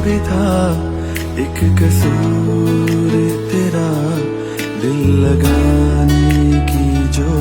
भी था एक कसूर तेरा, दिल लगाने की जो।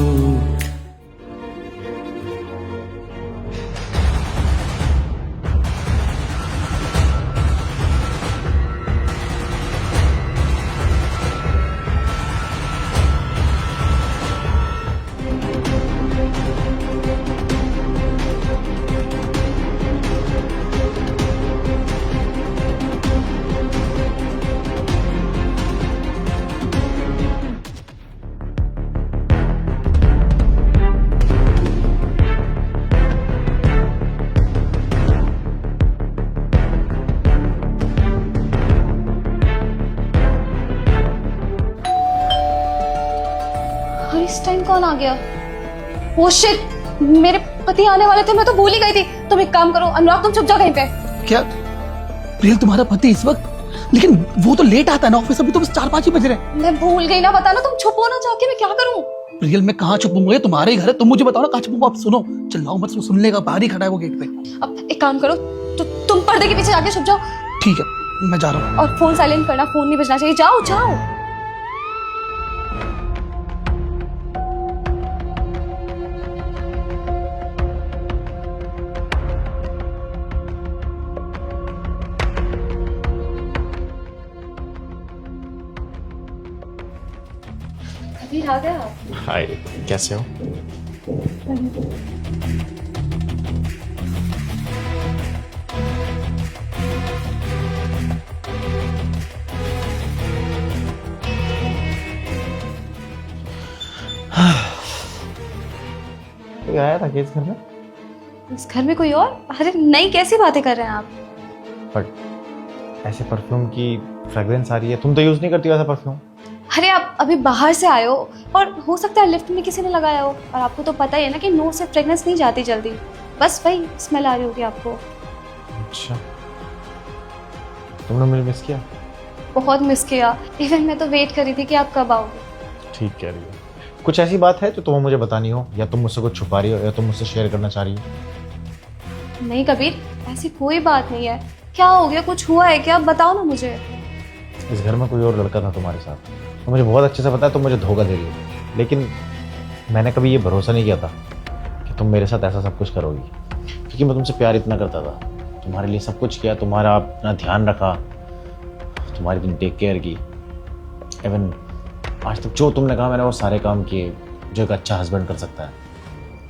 इस टाइम कौन आ गया? ओह शिट, मेरे पति आने वाले थे, मैं तो भूल ही गई थी। तुम एक काम करो अनुराग, तुम छुप जाओ कहीं पे। क्या प्रियल तुम्हारा पति इस वक्त? लेकिन वो तो लेट आता है ना ऑफिस, अभी तो बस 4-5 ही बज रहे हैं। मैं भूल गई ना, बताना। तुम छुपो ना जाके, मैं क्या करूं? प्रियल मैं कहाँ छुपूंगा? ये तुम्हारे ही घर है, तुम मुझे बताओ ना कहाँ छुपूंगा। आप सुनो, चिल्लाओ मत, सुन लेगा, बाहर ही खड़ा है वो गेट पे। अब एक काम करो, तो तुम पर्दे के पीछे जाके छुप जाओ। ठीक है मैं जा रहा हूँ। और फोन साइलेंट करना, फोन नहीं बजना चाहिए। जाओ जाओ। कबीर आ गया? हाय, कैसे हो? कोई आया था क्या इस घर में? इस घर में कोई और? अरे नहीं, कैसी बातें कर रहे हैं आप? बट ऐसे परफ्यूम की फ्रेग्रेंस आ रही है, तुम तो यूज नहीं करती वैसा परफ्यूम। अरे आप अभी बाहर से आए हो, और हो सकता है लिफ्ट में किसी ने लगाया हो, और आपको तो पता ही है ना कि नोज से फ्रेग्रेंस नहीं जाती जल्दी। बस वही स्मेल आ रही होगी आपको। अच्छा, तुमने मुझे मिस किया? बहुत मिस किया। इवन मैं तो वेट कर रही थी कि आप कब आओगे। ठीक कह रही हो। कुछ ऐसी बात है जो तुम्हें मुझे बतानी हो, या तुम मुझसे कुछ छुपा रही हो, या तुम मुझसे शेयर करना चाह रही हो? नहीं कबीर, ऐसी कोई बात नहीं है। क्या हो गया? कुछ हुआ है क्या? बताओ ना मुझे। इस घर में कोई और लड़का था तुम्हारे साथ, तो मुझे बहुत अच्छे से पता है तुम मुझे धोखा दे रही हो, लेकिन मैंने कभी ये भरोसा नहीं किया था कि तुम मेरे साथ ऐसा सब कुछ करोगी, क्योंकि मैं तुमसे प्यार इतना करता था, तुम्हारे लिए सब कुछ किया, तुम्हारा अपना ध्यान रखा, तुम्हारी तुम टेक केयर की। इवन आज तक जो तुमने कहा मैंने वो सारे काम किए जो एक अच्छा हस्बैंड कर सकता है,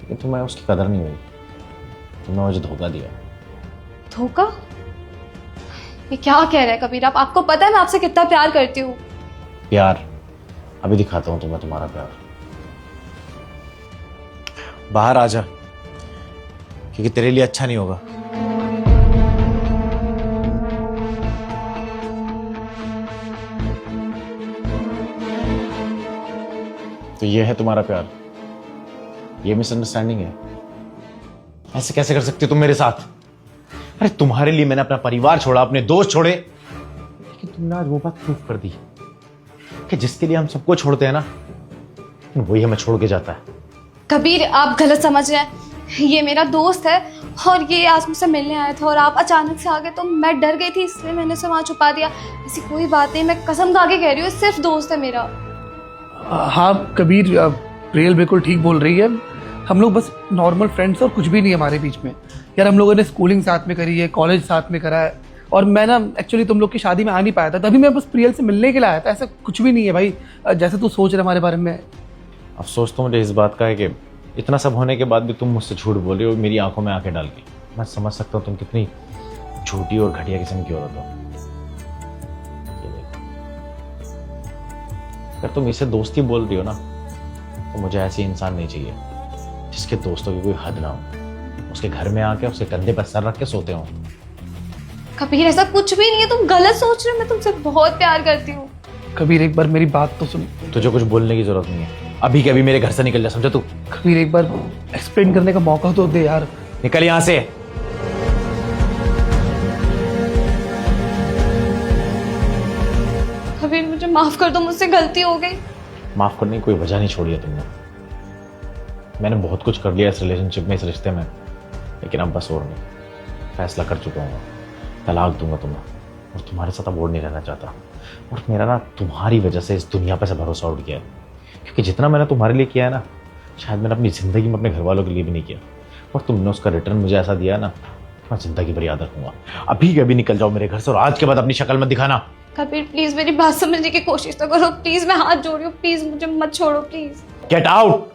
लेकिन तुम्हें उसकी कदर नहीं हुई, तुमने मुझे धोखा दिया। धोखा? ये क्या कह रहे हैं कबीर आप? आपको पता है मैं आपसे कितना प्यार करती हूँ। प्यार अभी दिखाता हूं तुम्हें तुम्हारा प्यार। बाहर आ जा, क्योंकि तेरे लिए अच्छा नहीं होगा। तो ये है तुम्हारा प्यार, ये मिसअंडरस्टैंडिंग है। ऐसे कैसे कर सकती हो तुम मेरे साथ? अरे तुम्हारे लिए मैंने अपना परिवार छोड़ा, अपने दोस्त छोड़े, लेकिन तुमने आज वो बात प्रूफ कर दी कि जिसके लिए हम सबको छोड़ते हैं ना, वही हमें छोड़ के जाता है। कबीर आप गलत समझ रहे हैं। ये मेरा दोस्त है, और ये आज मुझसे मिलने आया था, और आप अचानक से आ गए तो मैं डर गई थी, इसलिए मैंने उसे वहां छुपा दिया। ऐसी कोई बात नहीं, मैं कसम खा के कह रही हूँ, सिर्फ दोस्त है मेरा। हाँ कबीर, प्रियल बिल्कुल ठीक बोल रही है। हम लोग बस नॉर्मल फ्रेंड्स और कुछ भी नहीं है हमारे बीच में। यार हम लोगों ने स्कूलिंग साथ में करी है, कॉलेज साथ में करा है, और मैं ना एक्चुअली तुम लोग की शादी में आ नहीं पाया था, तभी मैं बस प्रियल से मिलने के लिए आया था। ऐसा कुछ भी नहीं है भाई, जैसे तू सोच रहा हमारे बारे में। अफसोस तो मुझे इस बात का है कि इतना सब होने के बाद भी तुम मुझसे झूठ बोल रही हो, मेरी आंखों में आंखें डाल के। मैं समझ सकता हूँ तुम कितनी झूठी और घटिया किस्म की औरत हो। ये देखो, अगर तुम इसे दोस्ती बोल रही हो ना, तो मुझे ऐसी इंसान नहीं चाहिए जिसके दोस्तों की कोई हद ना हो, उसके घर में आके उसके कंधे पर सर रख के सोते हो। कबीर ऐसा कुछ भी नहीं है, तुम गलत सोच रहे हो। मैं तुमसे बहुत प्यार करती हूँ। कबीर एक बार मेरी बात तो सुन। तुझे कुछ बोलने की जरूरत नहीं है, अभी के अभी मेरे घर से निकल जा, समझा तू? कबीर एक बार एक्सप्लेन करने का मौका तो दे यार। निकल यहां से। कबीर मुझे माफ कर दो, मुझसे गलती हो गई। माफ करने की कोई वजह नहीं छोड़ी है तुमने। मैंने बहुत कुछ कर लिया इस रिलेशनशिप में, इस रिश्ते में, लेकिन अब बस और नहीं। फैसला कर चुका हूँ, तलाक दूंगा तुम्हें। और तुम्हारे साथ अब और नहीं रहना चाहता। और मेरा ना तुम्हारी वजह से इस दुनिया पे से भरोसा उठ गया है, क्योंकि जितना मैंने तुम्हारे लिए किया है ना, शायद मैंने अपनी ज़िंदगी में अपने घर वालों के लिए भी नहीं किया। और तुमने उसका रिटर्न मुझे ऐसा दिया ना, मैं ज़िंदगी भर याद रखूंगा। अभी के अभी निकल जाओ मेरे घर से, और आज के बाद अपनी शक्ल मत दिखाना। कबीर प्लीज मेरी बात समझने की कोशिश तो करो, प्लीज मैं हाथ जोड़ रही हूँ, प्लीज मुझे मत छोड़ो प्लीज। Get out.